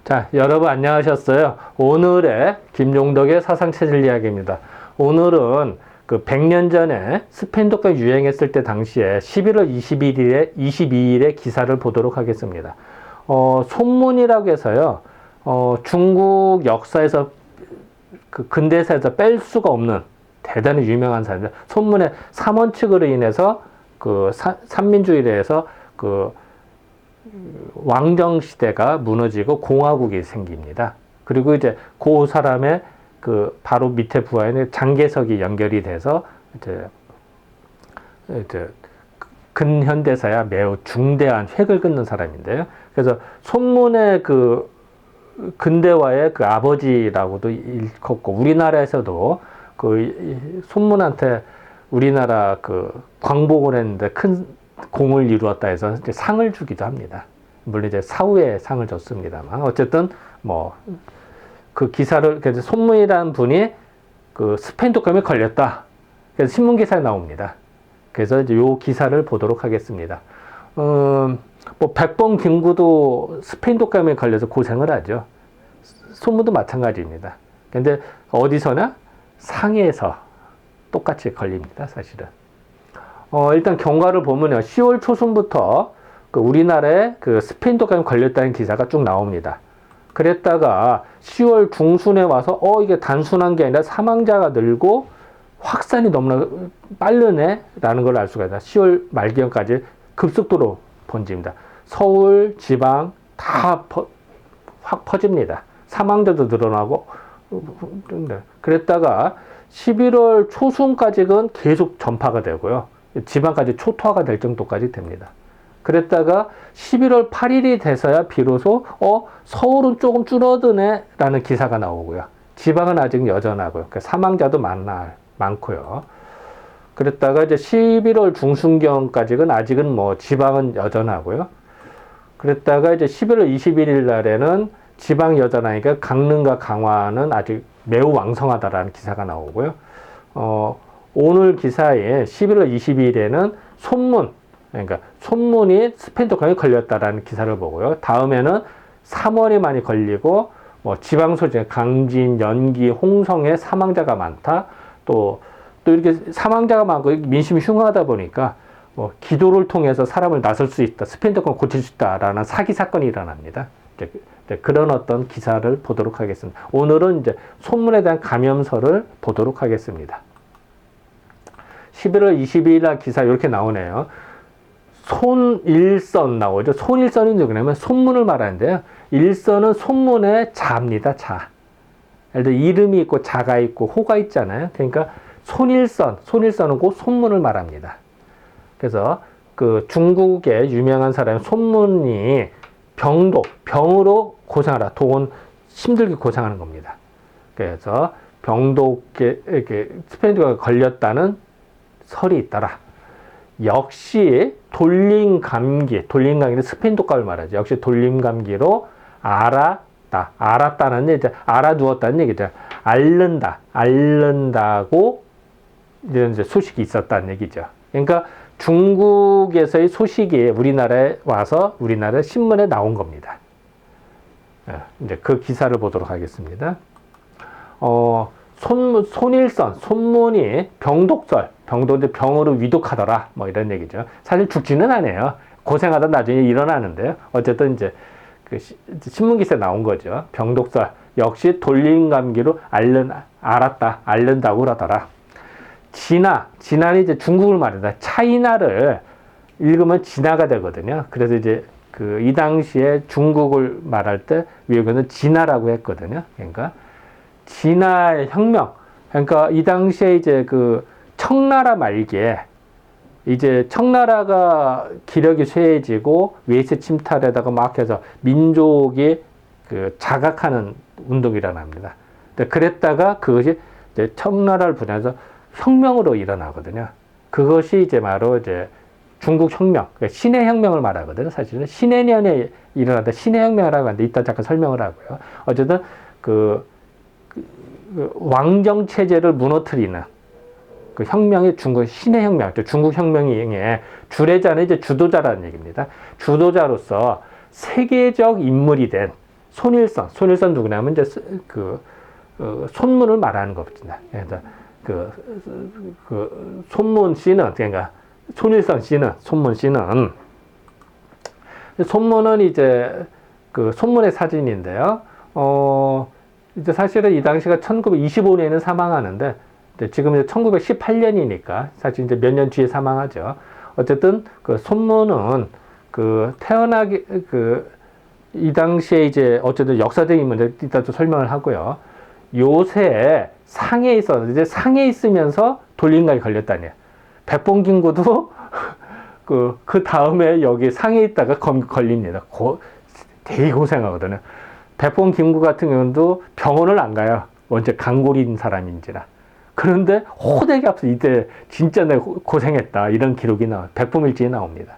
자, 여러분 안녕하셨어요. 오늘의 김용덕의 사상체질 이야기입니다. 오늘은 그 100년 전에 스페인 독감이 유행했을 때 당시에 11월 22일에 기사를 보도록 하겠습니다. 손문이라고 해서요, 중국 역사에서 그 근대사에서 뺄 수가 없는 대단히 유명한 사람입니다. 손문의 삼원칙으로 인해서 그 삼민주의에 대해서 그 왕정 시대가 무너지고 공화국이 생깁니다. 그리고 이제 그 사람의 그 바로 밑에 부하에는 장개석이 연결이 돼서 이제 근현대사야 매우 중대한 획을 긋는 사람인데요. 그래서 손문의 그 근대화의 그 아버지라고도 일컫고, 우리나라에서도 그 손문한테 우리나라 그 광복을 했는데 큰 공을 이루었다 해서 이제 상을 주기도 합니다. 물론 이제 사후에 상을 줬습니다만, 어쨌든 뭐 그 기사를, 그래서 손문이라는 분이 그 스페인 독감에 걸렸다, 그래서 신문 기사에 나옵니다. 그래서 이제 요 기사를 보도록 하겠습니다. 뭐 백범 김구도 스페인 독감에 걸려서 고생을 하죠. 손문도 마찬가지입니다. 근데 어디서나 상해에서 똑같이 걸립니다, 사실은. 일단 경과를 보면요, 10월 초순부터 그 우리나라에 그 스페인 독감에 걸렸다는 기사가 쭉 나옵니다. 그랬다가 10월 중순에 와서 이게 단순한 게 아니라 사망자가 늘고 확산이 너무나 빠르네 라는 걸 알 수가 있다. 10월 말기까지 급속도로 번집니다. 서울, 지방 다 확 퍼집니다. 사망자도 늘어나고. 그랬다가 11월 초순까지는 계속 전파가 되고요. 지방까지 초토화가 될 정도까지 됩니다. 그랬다가 11월 8일이 돼서야 비로소 서울은 조금 줄어드네 라는 기사가 나오고요. 지방은 아직 여전하고요. 그러니까 사망자도 많고요. 그랬다가 이제 11월 중순경까지는 아직은 뭐 지방은 여전하고요. 그랬다가 이제 11월 21일 날에는 지방 여전하니까 강릉과 강화는 아직 매우 왕성하다라는 기사가 나오고요. 오늘 기사에 11월 22일에는 그러니까 손문이 스페인 독감에 걸렸다라는 기사를 보고요. 다음에는 3월에 많이 걸리고, 뭐 지방소재, 강진, 연기, 홍성에 사망자가 많다. 또 이렇게 사망자가 많고 민심이 흉하다 보니까 뭐 기도를 통해서 사람을 나설 수 있다, 스페인 독감 고칠 수 있다라는 사기 사건이 일어납니다. 이제 그런 어떤 기사를 보도록 하겠습니다. 오늘은 이제 손문에 대한 감염서를 보도록 하겠습니다. 11월 22일 날 기사 이렇게 나오네요. 손일선 나오죠. 손일선이 누구냐면 손문을 말하는데요. 일선은 손문의 자입니다. 자. 예를 들어 이름이 있고 자가 있고 호가 있잖아요. 그러니까 손일선은 곧 손문을 말합니다. 그래서 그 중국의 유명한 사람 손문이 병으로 고생하라. 독은 힘들게 고생하는 겁니다. 그래서 병독에 스페인 독감에 걸렸다는 설이 있더라. 역시 돌림감기는 스페인 독감을 말하죠. 역시 돌림감기로 알았다는 이제 알아두었다는 얘기죠. 앓는다고 이제 소식이 있었다는 얘기죠. 그러니까 중국에서의 소식이 우리나라에 와서 우리나라 신문에 나온 겁니다. 이제 그 기사를 보도록 하겠습니다. 손문이 병독인데 병으로 위독하더라, 뭐 이런 얘기죠. 사실 죽지는 않아요. 고생하다 나중에 일어나는데요. 어쨌든 이제 그 신문 기사에 나온 거죠. 병독설 역시 돌림 감기로 앓는다고 그러더라. 진화는 이제 중국을 말한다. 차이나를 읽으면 진화가 되거든요. 그래서 이제 이 당시에 중국을 말할 때 외국에는 진화라고 했거든요. 그러니까 진화의 혁명. 그러니까 이 당시에 이제 그 청나라 말기에 이제 청나라가 기력이 쇠해지고 외세 침탈에다가 막 해서 민족이 그 자각하는 운동이 일어납니다. 그랬다가 그것이 이제 청나라를 분해서 혁명으로 일어나거든요. 그것이 이제 바로 이제 중국 혁명, 그러니까 신해 혁명을 말하거든요. 사실은 신해년에 일어났다 신해 혁명이라고 하는데 이따 잠깐 설명을 하고요. 어쨌든 그 왕정 체제를 무너뜨리는 그 혁명이 중국 신해 혁명, 중국 혁명의 주례자는 이제 주도자라는 얘기입니다. 주도자로서 세계적 인물이 된 손일선 누구냐면 이제 손문을 말하는 겁니다. 그래서 손문 씨는, 그러니까 손일선 씨는, 손문은 이제 손문의 사진인데요. 이제 사실은 이 당시가 1925년에는 사망하는데, 지금 이제 1918년이니까 사실 이제 몇 년 뒤에 사망하죠. 어쨌든 손문은 이 당시에 이제 어쨌든 역사적인 문제 이따 좀 설명을 하고요. 요새 상해에 이제 상해에 있으면서 돌림감이 걸렸다네요. 백봉김구도 그 다음에 여기 상해에 있다가 걸립니다. 되게 고생하거든요. 백봉김구 같은 경우도 병원을 안 가요. 원체 강골인 사람인지라. 그런데 호되게 앞서 이때 진짜 내가 고생했다 이런 기록이 백범일지에 나옵니다.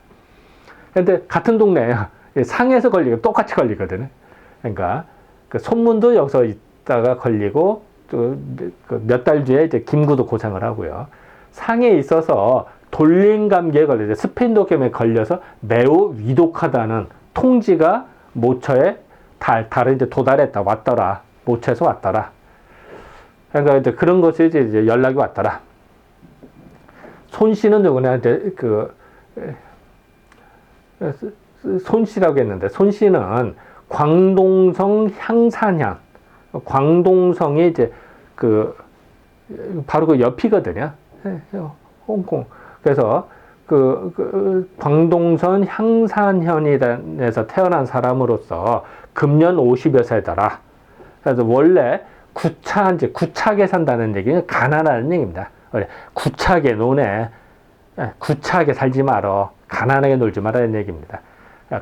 그런데 같은 동네에요. 상해에서 걸리고 똑같이 걸리거든요. 그러니까 손문도 여기서 있다가 걸리고 또 몇 달 뒤에 이제 김구도 고생을 하고요. 상해에 있어서 돌림 감기에 걸려서 스페인 독감에 걸려서 매우 위독하다는 통지가 모처에 달에 이제 도달했다 왔더라. 모처에서 왔더라. 그러니까 이제 그런 것이 이제 연락이 왔더라. 손 씨는 누구냐? 이제 손 씨라고 했는데, 손 씨는 광동성 향산현, 광동성이 이제 바로 그 옆이거든요. 홍콩. 그래서 광동선 향산현에서 태어난 사람으로서 금년 50여 세더라. 그래서 원래 구차하게 산다는 얘기는 가난하다는 얘기입니다. 구차하게 노네. 구차하게 살지 말어. 가난하게 놀지 말라는 얘기입니다.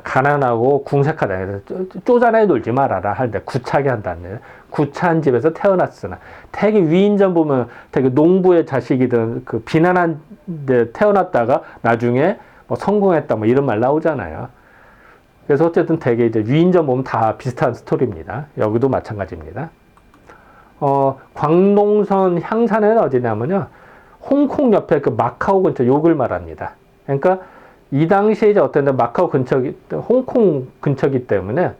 가난하고 궁색하다. 쪼잔하게 놀지 말아라. 하는데 구차하게 한다는 얘기. 구차한 집에서 태어났으나 되게 위인전 보면 되게 농부의 자식이든 비난한 데 태어났다가 나중에 뭐 성공했다 뭐 이런 말 나오잖아요. 그래서 어쨌든 되게 이제 위인전 보면 다 비슷한 스토리입니다. 여기도 마찬가지입니다. 광동선 향산은 어디냐면요. 홍콩 옆에 마카오 근처 요걸 말합니다. 그러니까 이 당시에 이제 어떤 마카오 홍콩 근처기 때문에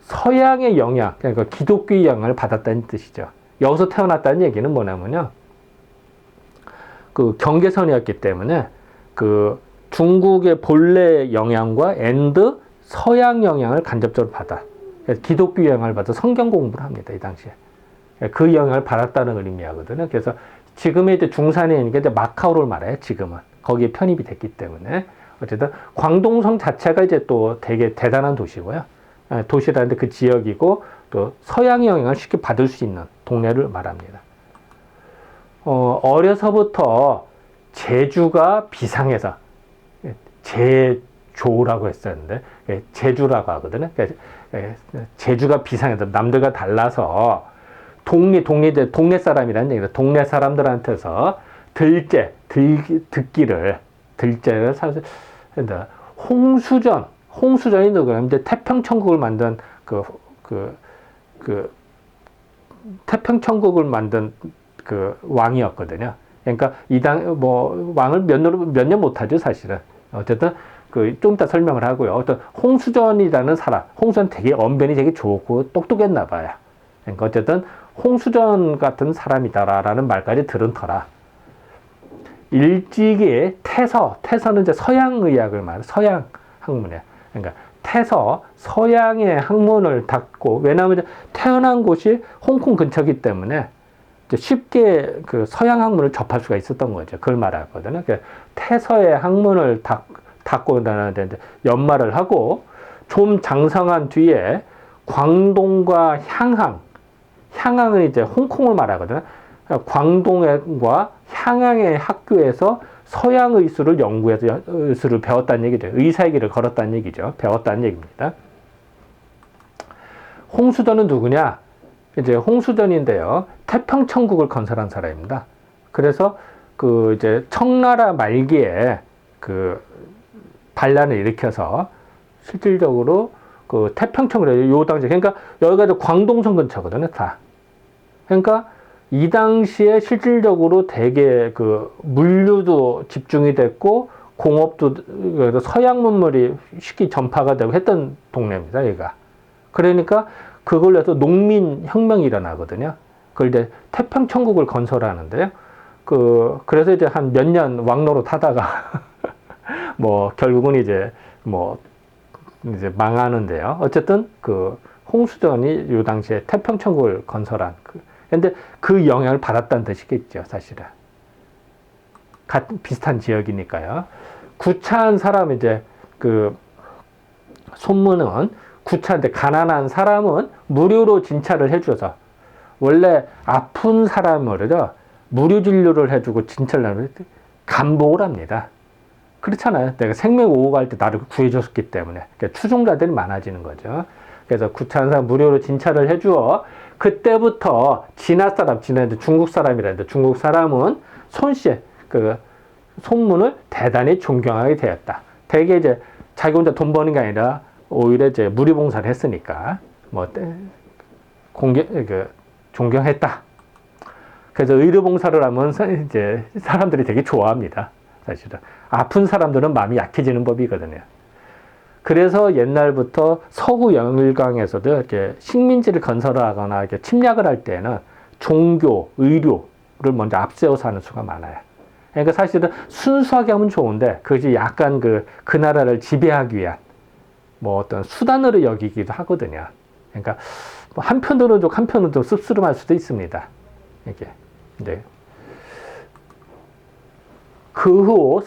서양의 영향, 그러니까 기독교의 영향을 받았다는 뜻이죠. 여기서 태어났다는 얘기는 뭐냐면요. 경계선이었기 때문에 중국의 본래 영향과 서양 영향을 간접적으로 받아. 기독교 영향을 받아 성경 공부를 합니다. 이 당시에. 그 영향을 받았다는 걸 의미하거든요. 그래서 지금의 이제 중산에 있는 게 이제 마카오를 말해요. 지금은. 거기에 편입이 됐기 때문에. 어쨌든 광동성 자체가 이제 또 되게 대단한 도시고요. 도시라는데 그 지역이고 또 서양의 영향을 쉽게 받을 수 있는 동네를 말합니다. 어려서부터 제주가 비상해서 제조라고 했었는데 제주라고 하거든요. 제주가 비상해서 남들과 달라서 동네 사람이라는 얘기다. 동네 사람들한테서 듣기를 사실 홍수전이 누구냐? 이제 태평천국을 만든 태평천국을 만든 왕이었거든요. 그러니까 왕을 몇 년 못하죠, 사실은. 어쨌든 좀 이따 설명을 하고요. 어떤 홍수전이라는 사람, 홍수전 되게 언변이 되게 좋고 똑똑했나 봐요. 그러니까 어쨌든 홍수전 같은 사람이다라는 말까지 들은 터라. 일찍이 태서는 이제 서양의학을 말해, 서양 학문이야. 그러니까 서양의 학문을 닫고, 왜냐하면 태어난 곳이 홍콩 근처이기 때문에 쉽게 서양 학문을 접할 수가 있었던 거죠. 그걸 말하거든요. 태서의 학문을 닫고 나는데 연말을 하고 좀 장성한 뒤에 광동과 향항은 이제 홍콩을 말하거든요. 광동과 향항의 학교에서 서양 의술을 연구해서 의술을 배웠다는 얘기죠. 의사의 길을 걸었다는 얘기죠. 배웠다는 얘기입니다. 홍수전은 누구냐? 이제 홍수전인데요. 태평천국을 건설한 사람입니다. 그래서 이제 청나라 말기에 반란을 일으켜서 실질적으로 태평천국을 요 당시, 그러니까 여기가 광동성 근처거든요, 다. 그러니까 이 당시에 실질적으로 되게 물류도 집중이 됐고 공업도 서양 문물이 쉽게 전파가 되고 했던 동네입니다, 여기가. 그러니까 그걸로 해서 농민 혁명이 일어나거든요. 그걸 이제 태평천국을 건설하는데요. 그래서 이제 한 몇 년 왕노로 타다가 뭐 결국은 이제 망하는데요. 어쨌든 홍수전이 요 당시에 태평천국을 건설한 근데 그 영향을 받았다는 뜻이겠죠, 사실은. 같은 비슷한 지역이니까요. 구차한 사람 이제 손문은 구차한데 가난한 사람은 무료로 진찰을 해줘서 원래 아픈 사람을요 무료 진료를 해주고 진찰을 하면 감복을 합니다. 그렇잖아요. 내가 생명 오고 갈 때 나를 구해줬기 때문에 그러니까 추종자들이 많아지는 거죠. 그래서 구차한 사람 무료로 진찰을 해주어 그때부터 진화 중국 사람이라는데 중국 사람은 손씨 손문을 대단히 존경하게 되었다. 대개 이제 자기 혼자 돈 버는 게 아니라 오히려 이제 무리봉사를 했으니까 존경했다. 그래서 의료봉사를 하면 이제 사람들이 되게 좋아합니다. 사실은 아픈 사람들은 마음이 약해지는 법이거든요. 그래서 옛날부터 서구 영일강에서도 이렇게 식민지를 건설하거나 이렇게 침략을 할 때는 종교, 의료를 먼저 앞세워서 하는 수가 많아요. 그러니까 사실은 순수하게 하면 좋은데 그것이 약간 그 나라를 지배하기 위한 어떤 수단으로 여기기도 하거든요. 그러니까 한편으로는 좋고 한편으로는 좀 씁쓸할 수도 있습니다. 이게. 네. 그 후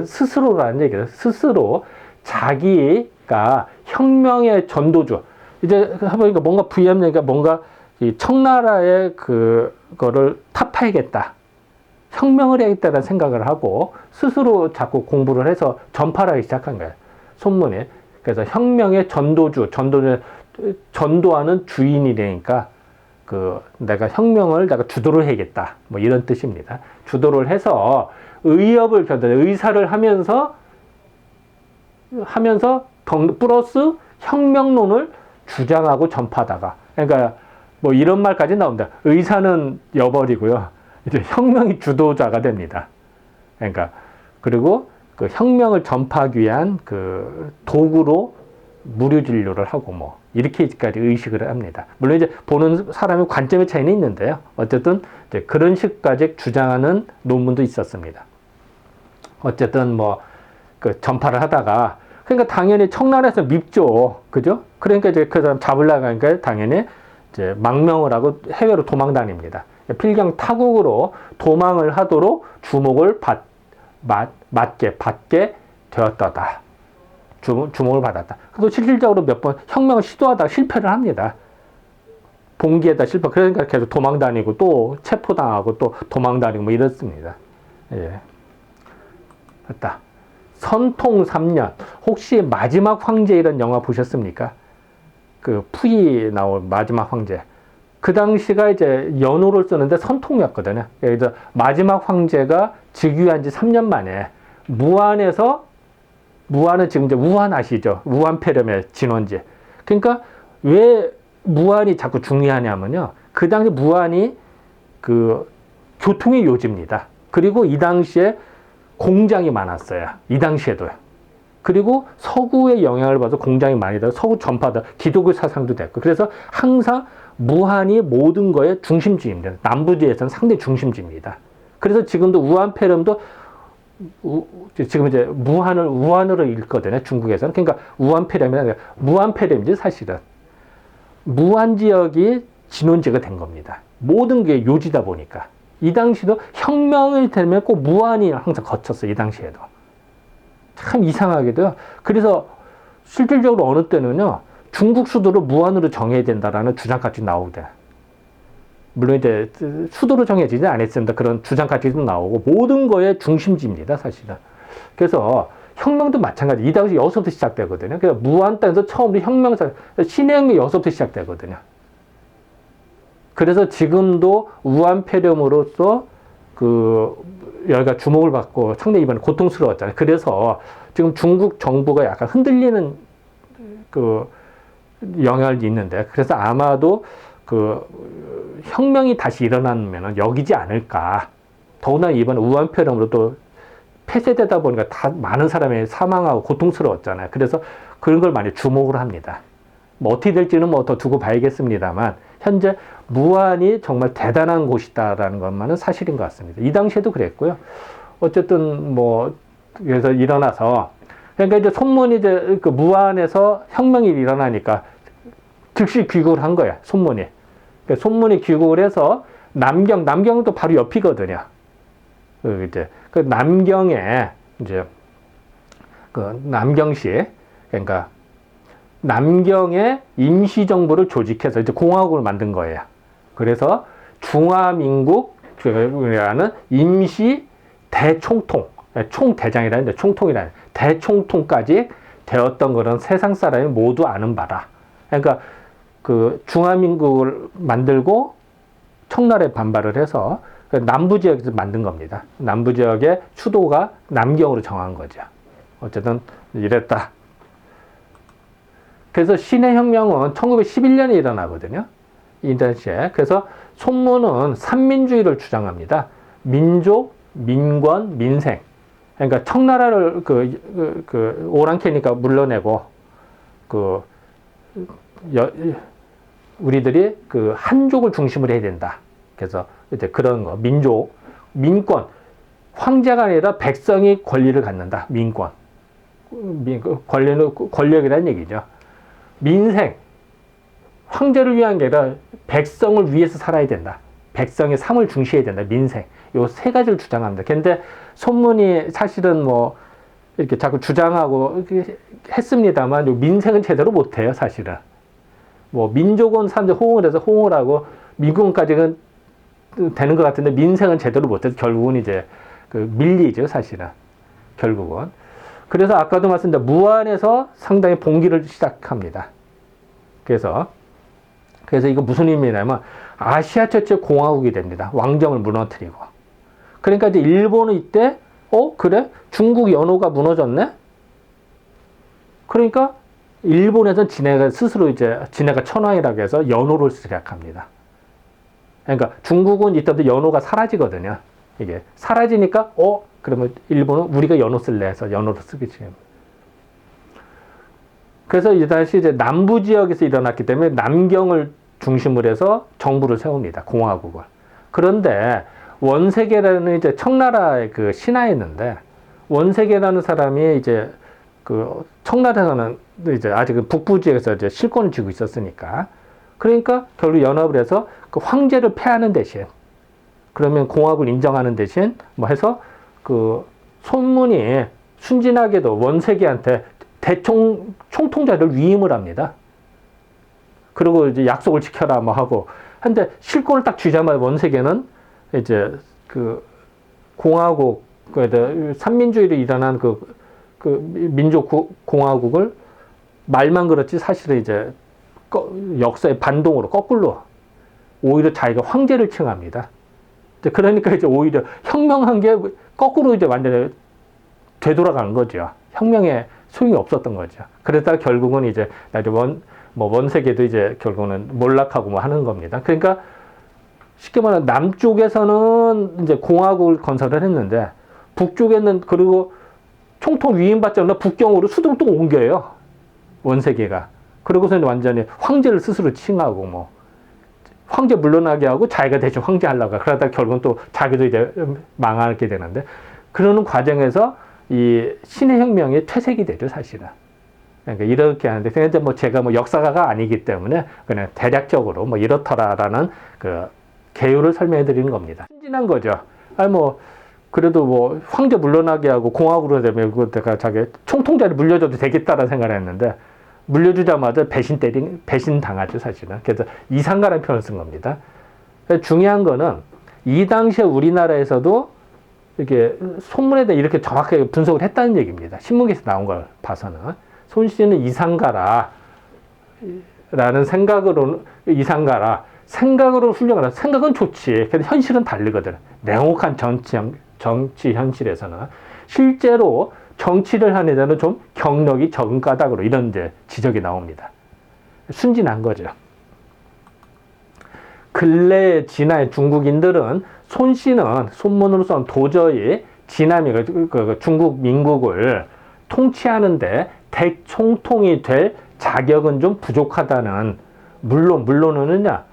스스로라는 얘기예요. 스스로 자기가 혁명의 전도주. 이제 해보니까 뭔가 부의합니까? 뭔가 이 청나라의 그거를 타파해야겠다. 혁명을 해야겠다는 생각을 하고 스스로 자꾸 공부를 해서 전파를 하기 시작한 거예요. 손문이. 그래서 혁명의 전도하는 주인이니까 내가 혁명을 내가 주도를 해야겠다. 이런 뜻입니다. 주도를 해서 의협을 의사를 하면서 플러스 혁명론을 주장하고 전파하다가 그러니까 이런 말까지 나옵니다. 의사는 여버리고요. 이제 혁명이 주도자가 됩니다. 그러니까 그리고 혁명을 전파하기 위한 도구로 무료 진료를 하고 이렇게까지 의식을 합니다. 물론 이제 보는 사람의 관점의 차이는 있는데요. 어쨌든 이제 그런 식까지 주장하는 논문도 있었습니다. 어쨌든 전파를 하다가 그러니까 당연히 청나라에서 밉죠. 그죠? 그러니까 이제 그 사람 잡으려고 하니까 당연히 이제 망명을 하고 해외로 도망 다닙니다. 필경 타국으로 도망을 하도록 주목을 받게 되었다. 주목을 받았다. 그래서 실질적으로 몇 번 혁명을 시도하다가 실패를 합니다. 봉기에다 실패. 그러니까 계속 도망 다니고 또 체포당하고 또 도망 다니고 이렇습니다. 예. 됐다. 선통 3년. 혹시 마지막 황제 이런 영화 보셨습니까? 푸이 나온 마지막 황제. 그 당시가 이제 연호를 쓰는데 선통이었거든요. 그래서 마지막 황제가 즉위한 지 3년 만에 무안은 지금 이제 우한 아시죠? 우한 폐렴의 진원지. 그러니까 왜 무안이 자꾸 중요하냐면요. 그 당시 무안이 교통의 요지입니다. 그리고 이 당시에 공장이 많았어요. 이 당시에도요. 그리고 서구의 영향을 받아서 공장이 많이 되고 서구 전파다 기독교 사상도 됐고 그래서 항상 무안이 모든 거의 중심지입니다. 남부지에서는 상당히 중심지입니다. 그래서 지금도 우한 폐렴도 지금 이제 우한으로 읽거든요. 중국에서는. 그러니까 우한 폐렴이 아니라 무안 폐렴이지 사실은. 무안 지역이 진원지가 된 겁니다. 모든 게 요지다 보니까. 이 당시도 혁명이 되면 꼭 무안이 항상 거쳤어요. 이 당시에도. 참 이상하게도요. 그래서 실질적으로 어느 때는요. 중국 수도를 무안으로 정해야 된다라는 주장까지 나오대. 물론 이제 수도로 정해지지 않았습니다. 그런 주장까지도 나오고 모든 거의 중심지입니다. 사실은. 그래서 혁명도 마찬가지. 이 당시 여기서부터 시작되거든요. 그래서 무안 땅에서 처음으로 신의 혁명이 여기서부터 시작되거든요. 그래서 지금도 우한 폐렴으로서 여기가 주목을 받고 상당히 이번에 고통스러웠잖아요. 그래서 지금 중국 정부가 약간 흔들리는 영향이 있는데 그래서 아마도 혁명이 다시 일어나면 여기지 않을까. 더구나 이번 우한 폐렴으로 또 폐쇄되다 보니까 다 많은 사람이 사망하고 고통스러웠잖아요. 그래서 그런 걸 많이 주목을 합니다. 뭐 어떻게 될지는 뭐 더 두고 봐야겠습니다만 현재 무안이 정말 대단한 곳이다라는 것만은 사실인 것 같습니다. 이 당시에도 그랬고요. 어쨌든 뭐 그래서 일어나서 그러니까 이제 손문이 이제 그 무안에서 혁명이 일어나니까 즉시 귀국을 한 거야. 손문이. 그러니까 손문이 귀국을 해서 남경도 바로 옆이거든요. 이제 그 남경에 이제 그 남경시 그러니까 남경에 임시정부를 조직해서 이제 공화국을 만든 거예요. 그래서 중화민국이라는 임시 대총통, 총대장이라는데 총통이라는 대총통까지 되었던 그런 세상 사람이 모두 아는 바라. 그러니까 그 중화민국을 만들고 청나라에 반발을 해서 남부 지역에서 만든 겁니다. 남부 지역의 수도가 남경으로 정한 거죠. 어쨌든 이랬다. 그래서 신해혁명은 1911년에 일어나거든요. 이 당시에. 그래서 손문은 삼민주의를 주장합니다. 민족, 민권, 민생. 그러니까 청나라를 오랑캐니까 물러내고 우리들이 그 한족을 중심으로 해야 된다. 그래서 이제 그런 거 민족, 민권, 황제가 아니라 백성이 권리를 갖는다. 민권, 권력이라는 얘기죠. 민생, 황제를 위한 게 아니라 백성을 위해서 살아야 된다. 백성의 삶을 중시해야 된다. 민생. 요 세 가지를 주장합니다. 근데 손문이 사실은 뭐 이렇게 자꾸 주장하고 했습니다만 요 민생은 제대로 못해요. 사실은. 뭐 민족은 사람들이 호응을 해서 호응을 하고 미국까지는 되는 것 같은데 민생은 제대로 못해서 결국은 이제 그 밀리죠. 사실은. 결국은. 그래서 아까도 말씀드린 무안에서 상당히 봉기를 시작합니다. 그래서 이거 무슨 의미냐면 아시아 최초 공화국이 됩니다. 왕정을 무너뜨리고. 그러니까 이제 일본은 이때 그래? 중국 연호가 무너졌네? 그러니까 일본에서는 지네가 천황이라고 해서 연호를 시작합니다. 그러니까 중국은 이때부터 연호가 사라지거든요. 이게 사라지니까 그러면 일본은 우리가 연호 쓸래 해서 연호를 쓰게 됩니다. 그래서 이제 다시 남부 지역에서 일어났기 때문에 남경을 중심으로 해서 정부를 세웁니다. 공화국을. 그런데 원세계라는 이제 청나라의 그 신하였는데 원세계라는 사람이 이제 그 청나라에서는 이제 아직 북부 지역에서 이제 실권을 쥐고 있었으니까 그러니까 결국 연합을 해서 그 황제를 폐하는 대신 그러면 공화국을 인정하는 대신 뭐 해서 그 손문이 순진하게도 원세계한테 총통자를 위임을 합니다. 그리고 이제 약속을 지켜라 뭐 하고 한데 실권을 딱 쥐자마자 원세계는 이제 그 공화국 삼민주의로 일어난 그 민족 공화국을 말만 그렇지 사실은 이제 역사의 반동으로 거꾸로 오히려 자기가 황제를 칭합니다. 그러니까 이제 오히려 혁명한 게 거꾸로 이제 완전히 되돌아간 거죠. 혁명에 소용이 없었던 거죠. 그러다가 결국은 이제 원세계도 이제 결국은 몰락하고 뭐 하는 겁니다. 그러니까 쉽게 말하면 남쪽에서는 이제 공화국을 건설을 했는데 북쪽에는 그리고 총통 위임받지 않나 북경으로 수도를 또 옮겨요. 원세계가. 그러고서는 완전히 황제를 스스로 칭하고 뭐 황제 물러나게 하고 자기가 대신 황제 하려고 그러다 결국은 또 자기도 이제 망하게 되는데 그러는 과정에서 이 신의 혁명이 퇴색이 되죠, 사실은. 그러니까 이렇게 하는데 근데 뭐 제가 뭐 역사가가 아니기 때문에 그냥 대략적으로 뭐 이렇더라라는 그 개요를 설명해 드리는 겁니다. 순진한 거죠. 뭐 그래도 뭐 황제 물러나게 하고 공화국으로 되면 그거 내가 자기 총통자를 물려줘도 되겠다라는 생각을 했는데 물려주자마자 배신 당하죠, 사실은. 그래서 이상가라는 표현을 쓴 겁니다. 중요한 거는 이 당시에 우리나라에서도 이렇게 손문에 대해 이렇게 정확하게 분석을 했다는 얘기입니다. 신문기에서 나온 걸 봐서는. 손 씨는 이상가라라는 생각으로 훌륭하다. 생각은 좋지. 근데 현실은 다르거든. 냉혹한 정치 현실에서는 실제로 정치를 하는 데는 좀 경력이 적은 까닭으로 이런 이제 지적이 나옵니다. 순진한 거죠. 근래 진화의 중국인들은 손 씨는 손문으로서는 도저히 진남이 중국 민국을 통치하는데 대총통이 될 자격은 좀 부족하다는, 물론은냐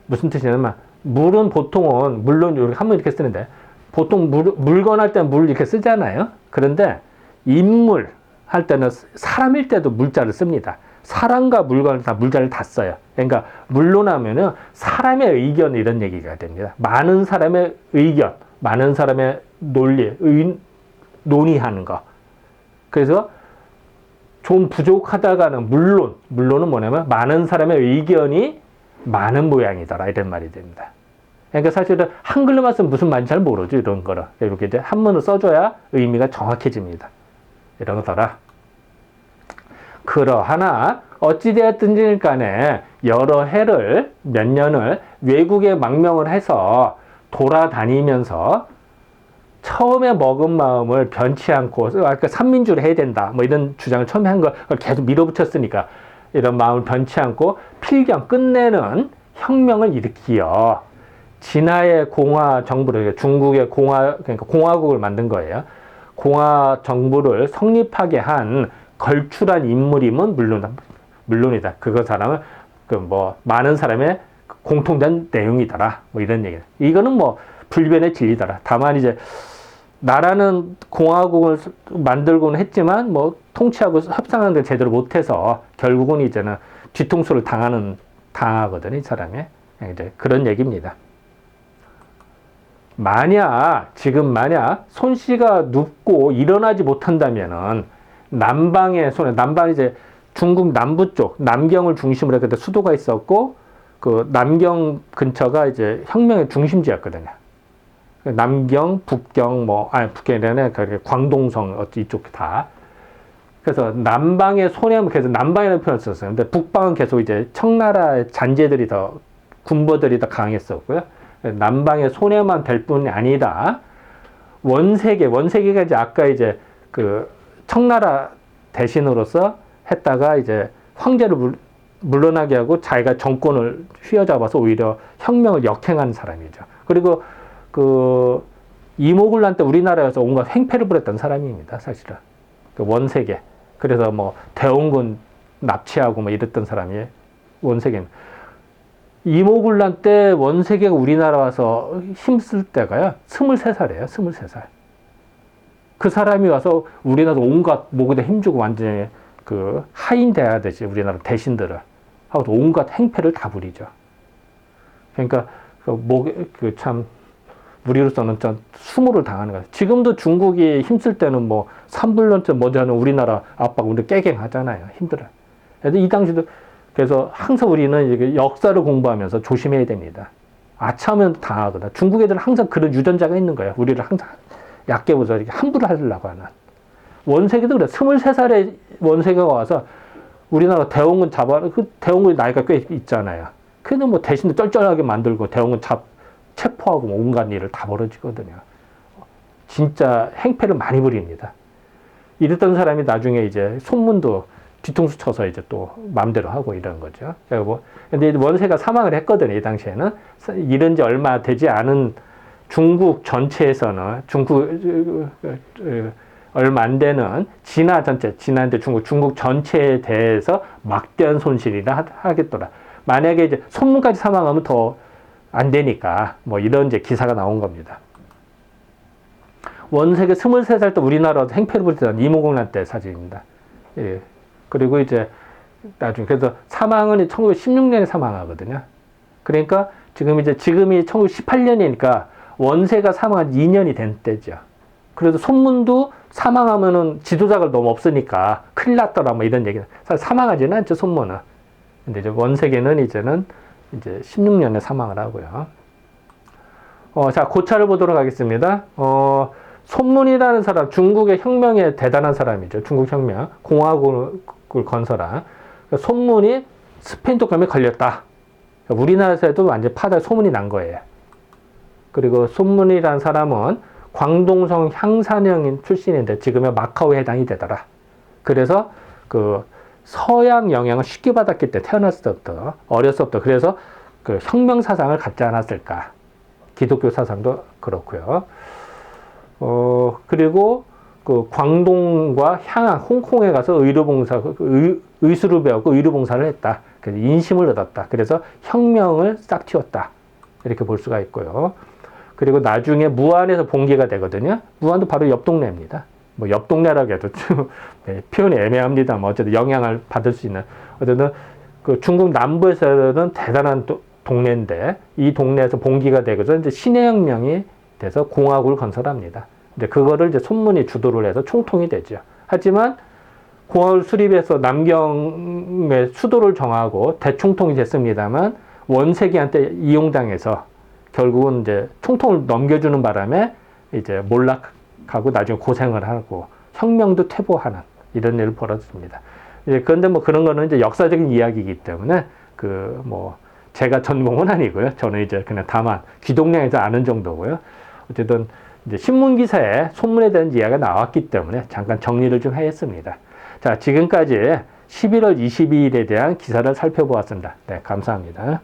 무슨 뜻이냐면, 물은 보통은 물론 이렇게 한번 이렇게 쓰는데 보통 물건 할 때는 물 이렇게 쓰잖아요. 그런데 인물 할 때는 사람일 때도 물자를 씁니다. 사람과 물건을 다 물자를 다 써요. 그러니까 물론하면은 사람의 의견 이런 얘기가 됩니다. 많은 사람의 의견, 많은 사람의 논리, 논의하는 거. 그래서 좀 부족하다가는 물론은 뭐냐면 많은 사람의 의견이 많은 모양이더라 이런 말이 됩니다. 그러니까 사실은 한글로만 쓰면 무슨 말인지 잘 모르죠. 이런 거를 이렇게 이제 한문을 써줘야 의미가 정확해집니다. 이런 거더라. 그러하나 어찌되었든지 간에 여러 해를 몇 년을 외국에 망명을 해서 돌아다니면서 처음에 먹은 마음을 변치 않고, 아까 삼민주를 해야 된다 뭐 이런 주장을 처음에 한 걸 계속 밀어붙였으니까 이런 마음을 변치 않고 필경 끝내는 혁명을 일으키어 진화의 공화 정부를, 중국의 그러니까 공화국을 만든 거예요. 공화 정부를 성립하게 한 걸출한 인물임은 물론이다. 그거 사람은 많은 사람의 공통된 내용이더라. 뭐 이런 얘기. 이거는 뭐 불변의 진리더라. 다만 이제 나라는 공화국을 만들고는 했지만 뭐 통치하고 협상하는 걸 제대로 못해서 결국은 이제는 뒤통수를 당하거든요. 이 사람이. 이제 그런 얘기입니다. 지금 만약 손씨가 눕고 일어나지 못한다면은 남방의 손에, 남방 이제 중국 남부 쪽, 남경을 중심으로 그때 수도가 있었고, 그 남경 근처가 이제 혁명의 중심지였거든요. 남경, 북경, 북경이라는 광동성, 이쪽 다. 그래서 남방의 손해만 계속 남방이라는 표현을 썼어요. 근데 북방은 계속 이제 청나라의 잔재들이 군부들이 더 강했었고요. 남방의 손해만 될 뿐이 아니라 원세계가 이제 아까 이제 그 청나라 대신으로서 했다가 이제 황제를 물러나게 하고 자기가 정권을 휘어잡아서 오히려 혁명을 역행한 사람이죠. 그리고 그 이모군란 때 우리나라에서 온갖 횡패를 부렸던 사람입니다. 사실은 그 원세계. 그래서 뭐 대원군 납치하고 뭐 이랬던 사람이 원세계입니다. 이모군란 때 원세계가 우리나라 와서 힘쓸 때가요 23살이에요. 23살. 그 사람이 와서 우리나라 온갖 목에다 힘주고 완전히 그 하인돼야 되지. 우리나라 대신들을 하고 온갖 행패를 다 부리죠. 그러니까 참 우리로서는 좀 수모를 당하는 거예요. 지금도 중국이 힘쓸 때는 뭐 3불년째 머지않은 우리나라 압박 우리 깨갱하잖아요. 힘들어요. 그래서 이 당시도 그래서 항상 우리는 역사를 공부하면서 조심해야 됩니다. 아차하면 당하거든. 중국 애들은 항상 그런 유전자가 있는 거예요. 우리를 항상 얕게 보자 이렇게 함부로 하려고 하는. 원세계도 그래. 23살에 원세계가 와서 우리나라 대원군 그 대원군이 나이가 꽤 있잖아요. 그래도 뭐 대신에 쩔쩔하게 만들고 대원군 체포하고 뭐 온갖 일을 다 벌어지거든요. 진짜 행패를 많이 부립니다. 이랬던 사람이 나중에 이제 손문도 뒤통수 쳐서 이제 또 마음대로 하고 이런 거죠. 근데 원세가 사망을 했거든요. 이 당시에는. 이런 지 얼마 되지 않은 중국 전체에서는 얼마 안 되는 진화인데 중국 전체에 대해서 막대한 손실이라 하겠더라. 만약에 이제 손문까지 사망하면 더 안 되니까 뭐 이런 이제 기사가 나온 겁니다. 원세계 23살 때 우리나라에서 행패를 부렸던 이모군란 때 사진입니다. 예. 그리고 이제 나중에 그래서 사망은 1916년에 사망하거든요. 그러니까 지금이 1918년이니까 원세가 사망한 2년이 된 때죠. 그래도 손문도 사망하면은 지도자가 너무 없으니까 큰일 났더라 뭐 이런 얘기는 사실 사망하지는 않죠. 손문은. 근데 이제 원세계는 이제는 16년에 사망을 하고요. 자, 고차를 보도록 하겠습니다. 손문이라는 사람, 중국의 혁명에 대단한 사람이죠. 중국 혁명, 공화국을 건설한. 손문이 스페인 독감에 걸렸다. 우리나라에서도 완전 파다에 소문이 난 거예요. 그리고 손문이라는 사람은 광동성 향산형 출신인데 지금의 마카오에 해당이 되더라. 그래서 그 서양 영향을 쉽게 받았기 때문에 태어났을 때부터, 어렸을 때부터 그래서 그 혁명 사상을 갖지 않았을까. 기독교 사상도 그렇고요. 그리고 그 광동과 향한 홍콩에 가서 의수를 배웠고 의료봉사를 했다. 그래서 인심을 얻었다. 그래서 혁명을 싹 틔웠다. 이렇게 볼 수가 있고요. 그리고 나중에 무안에서 봉기가 되거든요. 무안도 바로 옆 동네입니다. 뭐 옆 동네라고 해도 좀 네, 표현이 애매합니다. 뭐 어쨌든 영향을 받을 수 있는 어쨌든 그 중국 남부에서는 대단한 동네인데 이 동네에서 봉기가 되고서 이제 신해혁명이 돼서 공화국을 건설합니다. 이제 그거를 이제 손문이 주도를 해서 총통이 되죠. 하지만 공화국을 수립해서 남경의 수도를 정하고 대총통이 됐습니다만 원세기한테 이용당해서 결국은 이제 총통을 넘겨주는 바람에 이제 몰락하고 나중에 고생을 하고 혁명도 퇴보하는 이런 일을 벌어집니다. 이제 그런데 뭐 그런 거는 이제 역사적인 이야기이기 때문에 그 뭐 제가 전공은 아니고요. 저는 이제 그냥 다만 귀동량에서 아는 정도고요. 어쨌든 이제 신문 기사에 소문에 대한 이야기가 나왔기 때문에 잠깐 정리를 좀 했습니다. 자, 지금까지 11월 22일에 대한 기사를 살펴보았습니다. 네, 감사합니다.